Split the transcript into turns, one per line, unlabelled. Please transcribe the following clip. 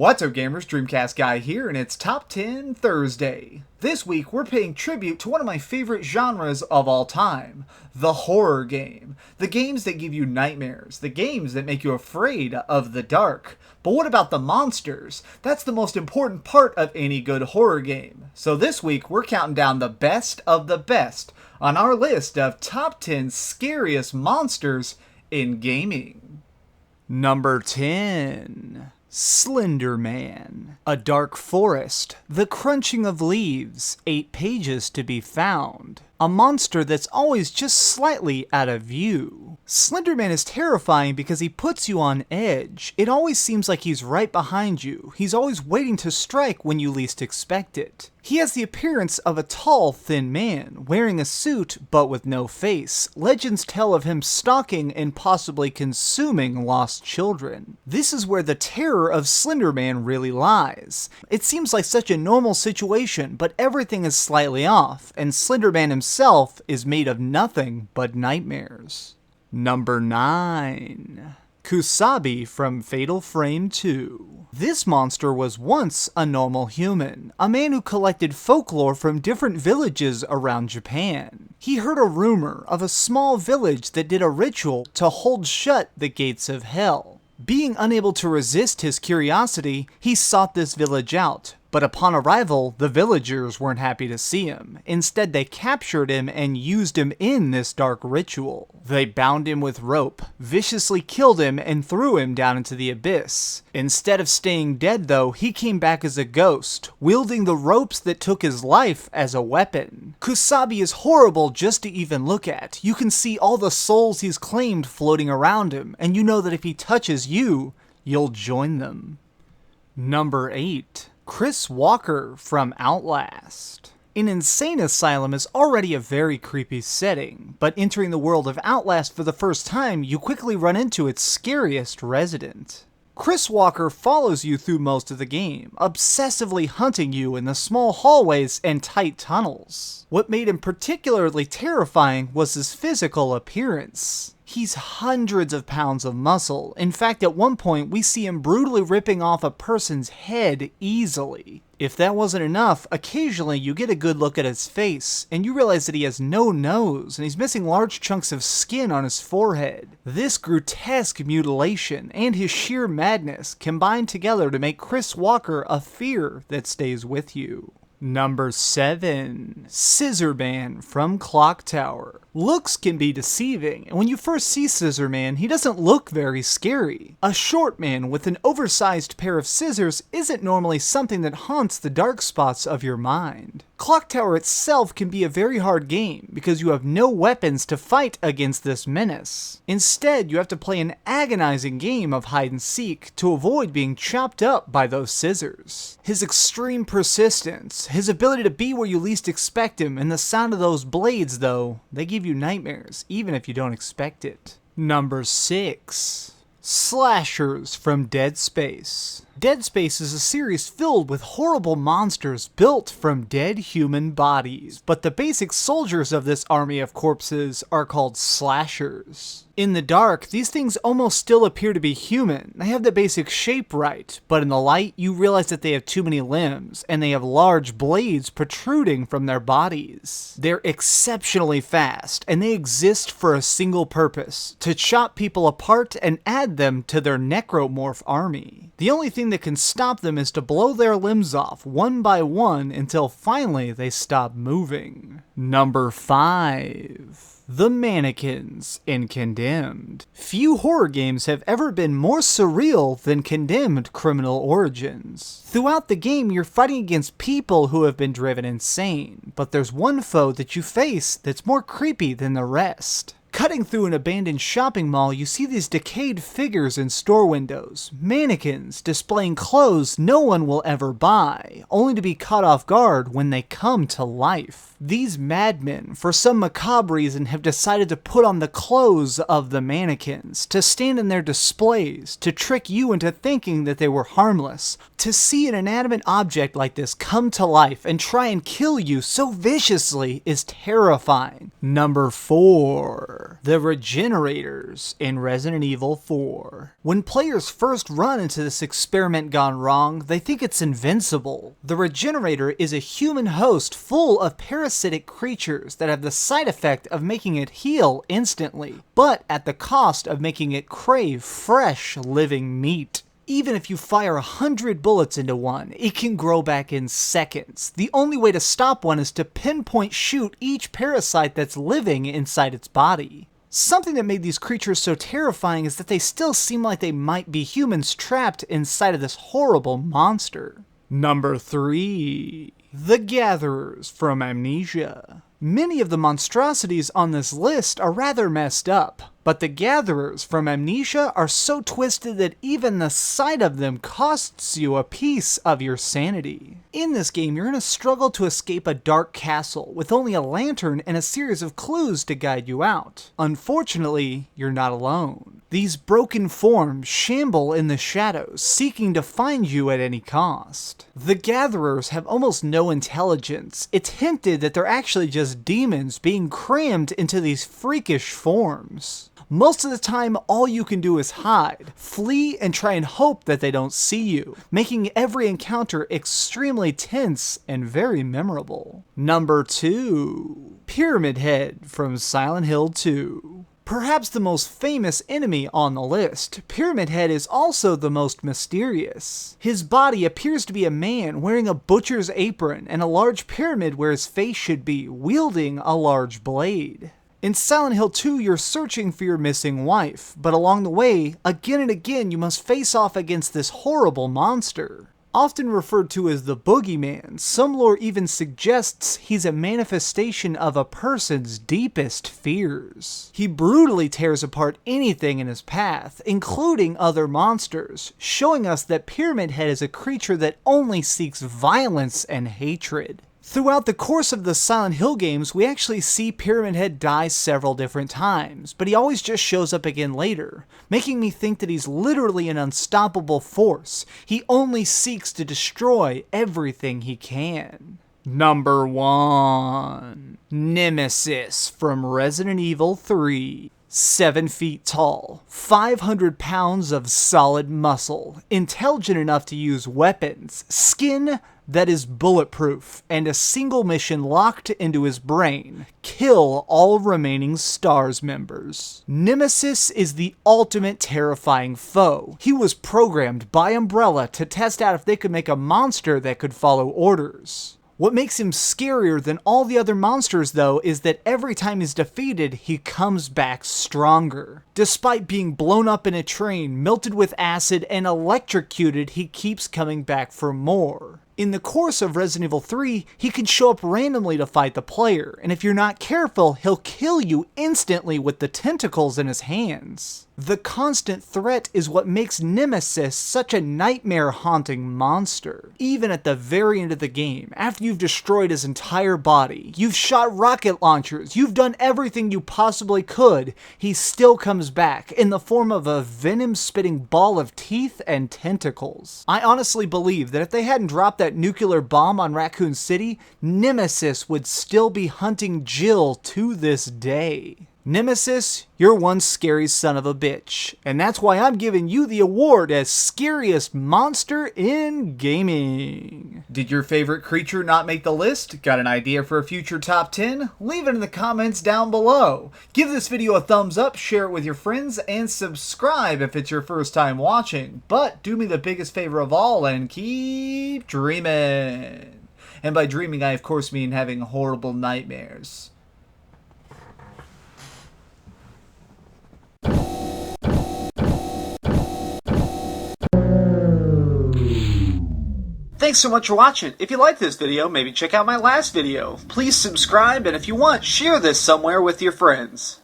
What's up gamers, DreamcastGuy here, and it's Top 10 Thursday. This week we're paying tribute to one of my favorite genres of all time, the horror game. The games that give you nightmares, the games that make you afraid of the dark. But what about the monsters? That's the most important part of any good horror game. So this week we're counting down the best of the best on our list of Top 10 Scariest Monsters in Gaming. Number 10. Slenderman. A dark forest, the crunching of leaves, 8 pages to be found. A monster that's always just slightly out of view. Slenderman is terrifying because he puts you on edge. It always seems like he's right behind you. He's always waiting to strike when you least expect it. He has the appearance of a tall, thin man, wearing a suit but with no face. Legends tell of him stalking and possibly consuming lost children. This is where the terror of Slenderman really lies. It seems like such a normal situation, but everything is slightly off, and Slenderman himself is made of nothing but nightmares. Number 9. Kusabi from Fatal Frame 2. This monster was once a normal human, a man who collected folklore from different villages around Japan. He heard a rumor of a small village that did a ritual to hold shut the gates of hell. Being unable to resist his curiosity, he sought this village out. But upon arrival, the villagers weren't happy to see him. Instead, they captured him and used him in this dark ritual. They bound him with rope, viciously killed him, and threw him down into the abyss. Instead of staying dead though, he came back as a ghost, wielding the ropes that took his life as a weapon. Kusabi is horrible just to even look at. You can see all the souls he's claimed floating around him, and you know that if he touches you, you'll join them. Number 8. Chris Walker from Outlast. An insane asylum is already a very creepy setting, but entering the world of Outlast for the first time, you quickly run into its scariest resident. Chris Walker follows you through most of the game, obsessively hunting you in the small hallways and tight tunnels. What made him particularly terrifying was his physical appearance. He's hundreds of pounds of muscle. In fact, at one point, we see him brutally ripping off a person's head easily. If that wasn't enough, occasionally you get a good look at his face, and you realize that he has no nose, and he's missing large chunks of skin on his forehead. This grotesque mutilation and his sheer madness combine together to make Chris Walker a fear that stays with you. Number 7. Scissorman from Clock Tower. Looks can be deceiving, and when you first see Scissorman, he doesn't look very scary. A short man with an oversized pair of scissors isn't normally something that haunts the dark spots of your mind. Clock Tower itself can be a very hard game because you have no weapons to fight against this menace. Instead, you have to play an agonizing game of hide and seek to avoid being chopped up by those scissors. His extreme persistence, his ability to be where you least expect him, and the sound of those blades though, they give you nightmares even if you don't expect it. Number 6. Slashers from Dead Space. Dead Space is a series filled with horrible monsters built from dead human bodies, but the basic soldiers of this army of corpses are called slashers. In the dark, these things almost still appear to be human. They have the basic shape right, but in the light, you realize that they have too many limbs, and they have large blades protruding from their bodies. They're exceptionally fast, and they exist for a single purpose: to chop people apart and add them to their necromorph army. The only thing that can stop them is to blow their limbs off one by one until finally they stop moving. Number 5. The Mannequins in Condemned. Few horror games have ever been more surreal than Condemned Criminal Origins. Throughout the game, you're fighting against people who have been driven insane, but there's one foe that you face that's more creepy than the rest. Cutting through an abandoned shopping mall, you see these decayed figures in store windows, mannequins displaying clothes no one will ever buy, only to be caught off guard when they come to life. These madmen, for some macabre reason, have decided to put on the clothes of the mannequins, to stand in their displays, to trick you into thinking that they were harmless. To see an inanimate object like this come to life and try and kill you so viciously is terrifying. Number 4. are the Regenerators in Resident Evil 4. When players first run into this experiment gone wrong, they think it's invincible. The Regenerator is a human host full of parasitic creatures that have the side effect of making it heal instantly, but at the cost of making it crave fresh, living meat. Even if you fire 100 bullets into one, it can grow back in seconds. The only way to stop one is to pinpoint shoot each parasite that's living inside its body. Something that made these creatures so terrifying is that they still seem like they might be humans trapped inside of this horrible monster. Number 3. The Gatherers from Amnesia. Many of the monstrosities on this list are rather messed up, but the Gatherers from Amnesia are so twisted that even the sight of them costs you a piece of your sanity. In this game, you're in a struggle to escape a dark castle with only a lantern and a series of clues to guide you out. Unfortunately, you're not alone. These broken forms shamble in the shadows, seeking to find you at any cost. The Gatherers have almost no intelligence. It's hinted that they're actually just demons being crammed into these freakish forms. Most of the time, all you can do is hide, flee, and try and hope that they don't see you, making every encounter extremely tense and very memorable. Number 2. Pyramid Head from Silent Hill 2. Perhaps the most famous enemy on the list, Pyramid Head is also the most mysterious. His body appears to be a man wearing a butcher's apron and a large pyramid where his face should be, wielding a large blade. In Silent Hill 2, you're searching for your missing wife, but along the way, again and again, you must face off against this horrible monster. Often referred to as the Boogeyman, some lore even suggests he's a manifestation of a person's deepest fears. He brutally tears apart anything in his path, including other monsters, showing us that Pyramid Head is a creature that only seeks violence and hatred. Throughout the course of the Silent Hill games, we actually see Pyramid Head die several different times, but he always just shows up again later, making me think that he's literally an unstoppable force. He only seeks to destroy everything he can. Number 1. Nemesis from Resident Evil 3. 7 feet tall, 500 pounds of solid muscle, intelligent enough to use weapons, skin that is bulletproof, and a single mission locked into his brain: kill all remaining STARS members. Nemesis is the ultimate terrifying foe. He was programmed by Umbrella to test out if they could make a monster that could follow orders. What makes him scarier than all the other monsters, though, is that every time he's defeated, he comes back stronger. Despite being blown up in a train, melted with acid, and electrocuted, he keeps coming back for more. In the course of Resident Evil 3, he can show up randomly to fight the player, and if you're not careful, he'll kill you instantly with the tentacles in his hands. The constant threat is what makes Nemesis such a nightmare-haunting monster. Even at the very end of the game, after you've destroyed his entire body, you've shot rocket launchers, you've done everything you possibly could, he still comes back in the form of a venom-spitting ball of teeth and tentacles. I honestly believe that if they hadn't dropped that nuclear bomb on Raccoon City, Nemesis would still be hunting Jill to this day. Nemesis, you're one scary son of a bitch, and that's why I'm giving you the award as Scariest Monster in Gaming. Did your favorite creature not make the list? Got an idea for a future top 10? Leave it in the comments down below. Give this video a thumbs up, share it with your friends, and subscribe if it's your first time watching. But do me the biggest favor of all and keep dreaming. And by dreaming, I of course mean having horrible nightmares. Thanks so much for watching. If you liked this video, maybe check out my last video. Please subscribe, and if you want, share this somewhere with your friends.